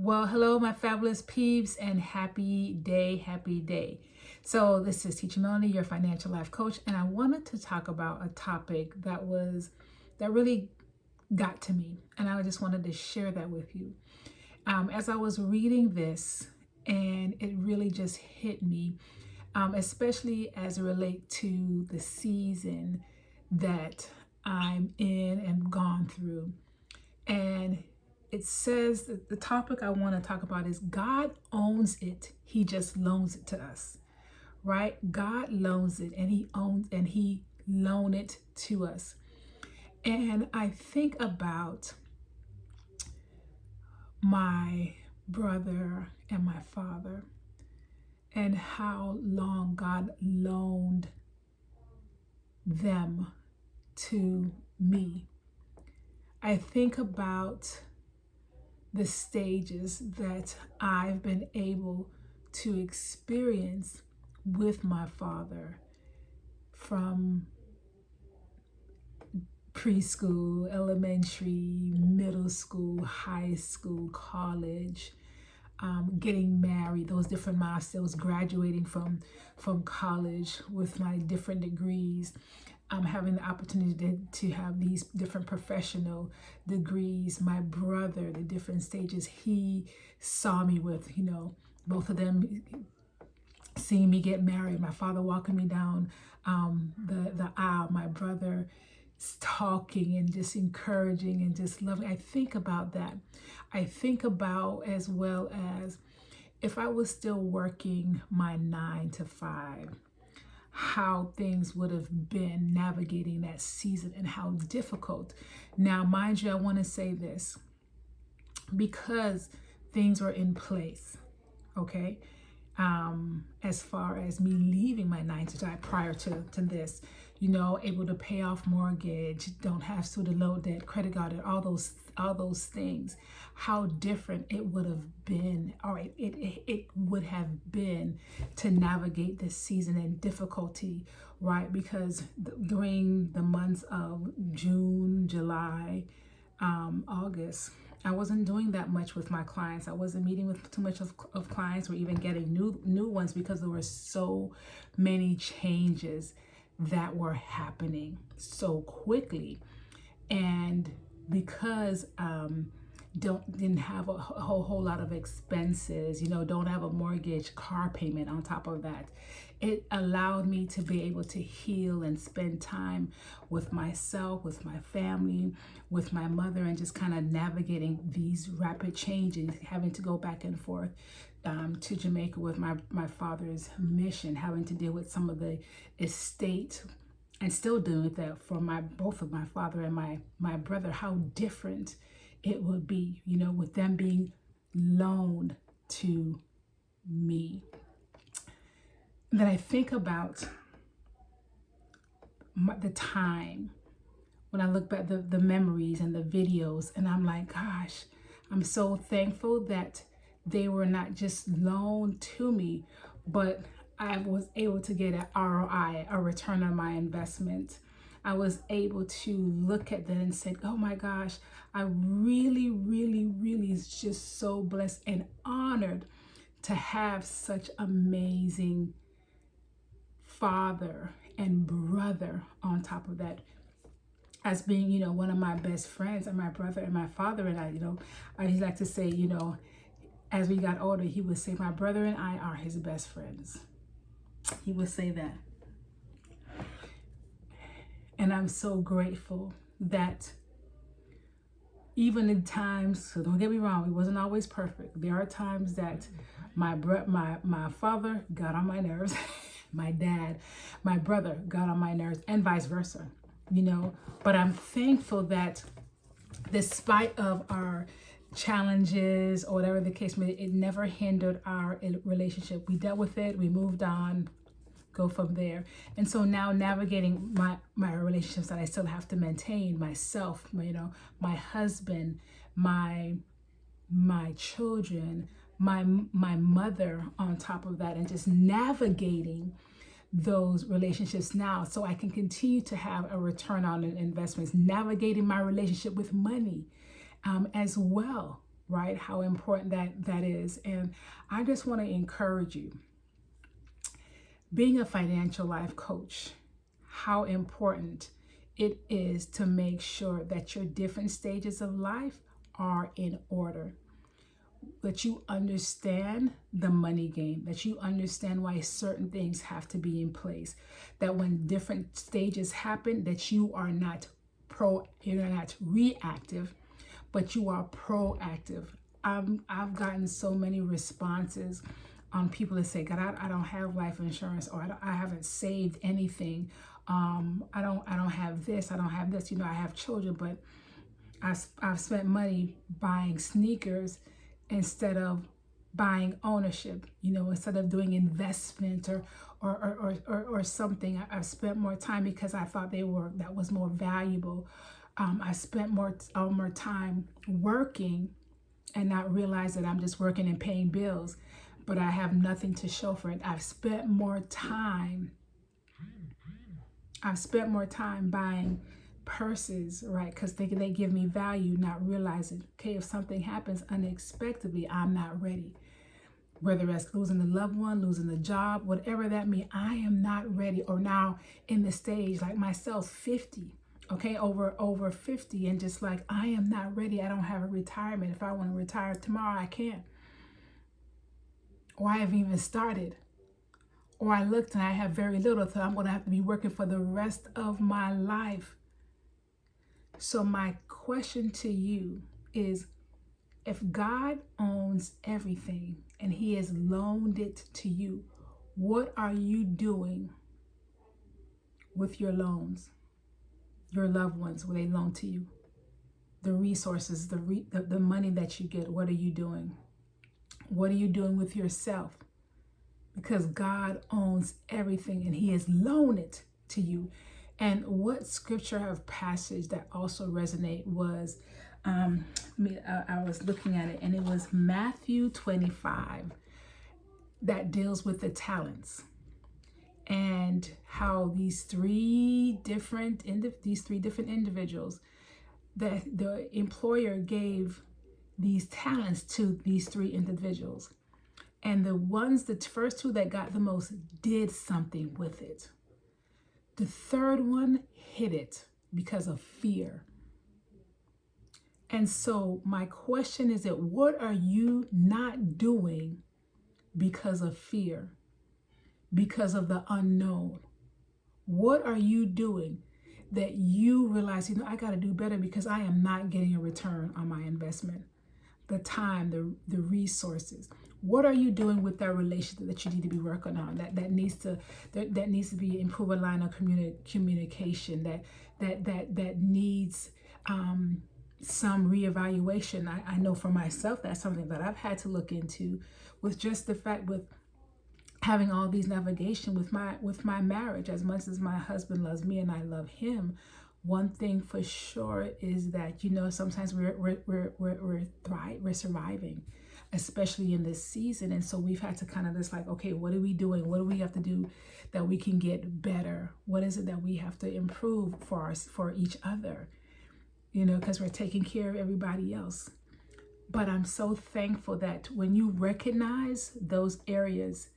Well, hello, my fabulous peeps, and happy day, happy day. So this is Teacher Melanie, your financial life coach, and I wanted to talk about a topic that really got to me, and I just wanted to share that with you. As I was reading this, and it really just hit me, especially as it relates to the season that I'm in and gone through. And it says that the topic I want to talk about is God owns it. He just loans it to us, right? God loans it and he loan it to us. And I think about my brother and my father and how long God loaned them to me. I think about the stages that I've been able to experience with my father, from preschool, elementary, middle school, high school, college, getting married, those different milestones, graduating from college with my different degrees, having the opportunity to have these different professional degrees. My brother, the different stages he saw me with, both of them seeing me get married, my father walking me down the aisle, my brother talking and just encouraging and just loving. I think about that. I think about, as well as if I was still working my 9 to 5, how things would have been navigating that season and how difficult. Now, mind you, I want to say this because things were in place, okay? As far as me leaving my 9 to 5 prior to this, able to pay off mortgage, don't have student loan debt, credit card debt, all those things, how different it would have been, or it would have been to navigate this season and difficulty, right? Because during the months of June, July, August, I wasn't doing that much with my clients. I wasn't meeting with too much of clients or even getting new ones because there were so many changes that were happening so quickly. And because didn't have a whole lot of expenses, don't have a mortgage, car payment on top of that, it allowed me to be able to heal and spend time with myself, with my family, with my mother, and just kind of navigating these rapid changes, having to go back and forth to Jamaica with my father's mission, having to deal with some of the estate, and still dealing with that for both of my father and my brother, how different it would be, with them being loaned to me. Then I think about the time when I look back, the memories and the videos, and I'm like, gosh, I'm so thankful that they were not just loaned to me, but I was able to get an ROI, a return on my investment. I was able to look at that and say, oh my gosh, I really, really, really is just so blessed and honored to have such amazing father and brother on top of that, as being, one of my best friends. And my brother and my father and I just like to say, as we got older, he would say, my brother and I are his best friends. He would say that. And I'm so grateful that even in times, so don't get me wrong, it wasn't always perfect. There are times that my father got on my nerves, my brother got on my nerves, and vice versa, But I'm thankful that despite of our challenges or whatever the case may be, it never hindered our relationship. We dealt with it, we moved on, go from there. And so now navigating my relationships that I still have to maintain, myself, my husband, my children, my mother on top of that, and just navigating those relationships now so I can continue to have a return on investments, navigating my relationship with money as well, right? How important that is. And I just want to encourage you, being a financial life coach, how important it is to make sure that your different stages of life are in order, that you understand the money game, that you understand why certain things have to be in place, that when different stages happen, that you're not reactive, but you are proactive. I've gotten so many responses on people that say, God, I don't have life insurance, or I haven't saved anything. I don't have this, I don't have this. I have children, but I've spent money buying sneakers instead of buying ownership, instead of doing investment or something. I've spent more time because I thought that was more valuable. I spent more time working and not realize that I'm just working and paying bills, but I have nothing to show for it. I've spent more time buying purses, right? Because thinking they give me value, not realizing, okay, if something happens unexpectedly, I'm not ready. Whether that's losing a loved one, losing a job, whatever that means, I am not ready. Or now in the stage like myself, 50, okay, over 50, and just like, I am not ready. I don't have a retirement. If I want to retire tomorrow, I can't. Or I haven't even started. Or I looked and I have very little, so I'm going to have to be working for the rest of my life. So my question to you is, if God owns everything and he has loaned it to you, what are you doing with your loans? Your loved ones, what they loan to you? The resources, the money that you get, what are you doing? What are you doing with yourself? Because God owns everything and he has loaned it to you. And what scripture of passage that also resonate was, I was looking at it, and it was Matthew 25 that deals with the talents, and how these three different individuals, that the employer gave these talents to these three individuals. And the first two that got the most did something with it. The third one hid it because of fear. And so my question is that what are you not doing because of fear, because of the unknown? What are you doing that you realize, I got to do better because I am not getting a return on my investment? The time, the resources. What are you doing with that relationship that you need to be working on? That needs to be improved, a line of communication. That needs some reevaluation. I know for myself that's something that I've had to look into, with just the fact with having all these navigation with my marriage. As much as my husband loves me and I love him, one thing for sure is that sometimes we're surviving, especially in this season. And so we've had to kind of just like, okay, what are we doing? What do we have to do that we can get better? What is it that we have to improve for each other? Because we're taking care of everybody else. But I'm so thankful that when you recognize those areas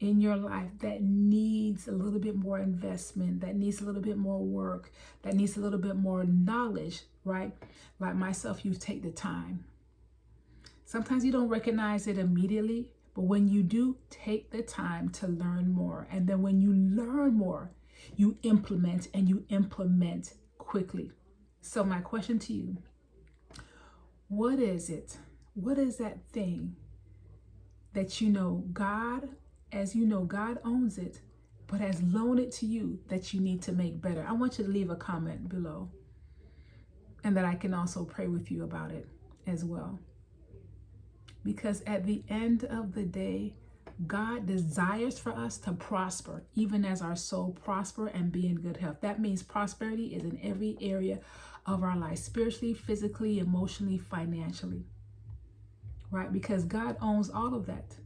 in your life that needs a little bit more investment, that needs a little bit more work, that needs a little bit more knowledge, right? Like myself, you take the time. Sometimes you don't recognize it immediately, but when you do, take the time to learn more. And then when you learn more, you implement, and you implement quickly. So my question to you, what is it? What is that thing that God, God owns it, but has loaned it to you that you need to make better? I want you to leave a comment below, and that I can also pray with you about it as well. Because at the end of the day, God desires for us to prosper, even as our soul prosper and be in good health. That means prosperity is in every area of our life, spiritually, physically, emotionally, financially, right? Because God owns all of that,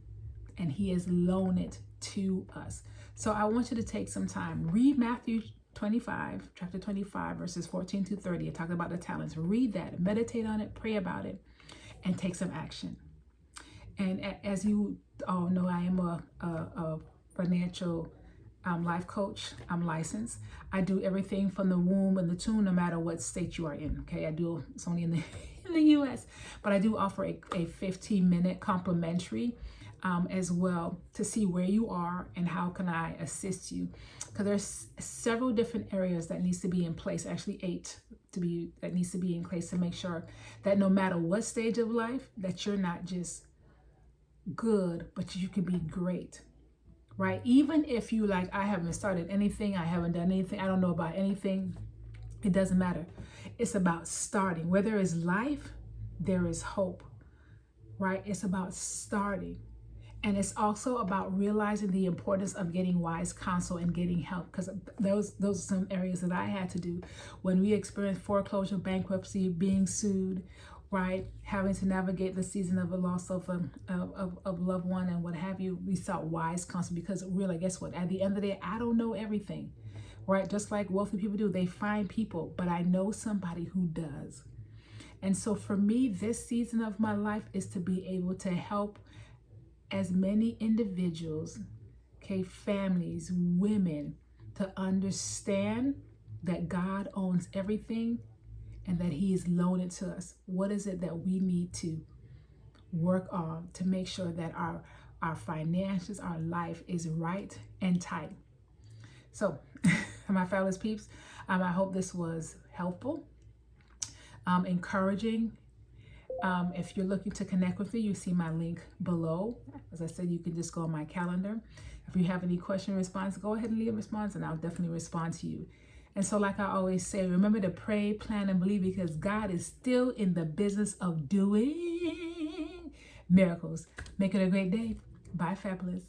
and he has loaned it to us. So I want you to take some time, read Matthew 25, chapter 25, verses 14 to 30. It talks about the talents. Read that, meditate on it, pray about it. and take some action. And as you all know, I am a financial life coach. I'm licensed. I do everything from the womb and the tomb, no matter what state you are in. Okay, I do. It's only in the in the U.S., but I do offer a 15-minute complimentary as well to see where you are and how can I assist you. Because there's several different areas that needs to be in place. Actually, 8 that needs to be in place to make sure that no matter what stage of life, that you're not just good, but you can be great. Right? Even if you like, I haven't started anything, I haven't done anything, I don't know about anything, it doesn't matter. It's about starting. Where there is life, there is hope. Right? It's about starting. And it's also about realizing the importance of getting wise counsel and getting help, because those are some areas that I had to do when we experienced foreclosure, bankruptcy, being sued, right? Having to navigate the season of a loss of a loved one and what have you. We sought wise counsel because really, guess what? At the end of the day, I don't know everything, right? Just like wealthy people do, they find people, but I know somebody who does. And so for me, this season of my life is to be able to help as many individuals, okay, families, women, to understand that God owns everything and that He is loaning to us. What is it that we need to work on to make sure that our finances, our life is right and tight? So, my fabulous peeps, I hope this was helpful, encouraging. If you're looking to connect with me, you see my link below. As I said, you can just go on my calendar. If you have any question or response, go ahead and leave a response and I'll definitely respond to you. And so like I always say, remember to pray, plan, and believe, because God is still in the business of doing miracles. Make it a great day. Bye, fabulous.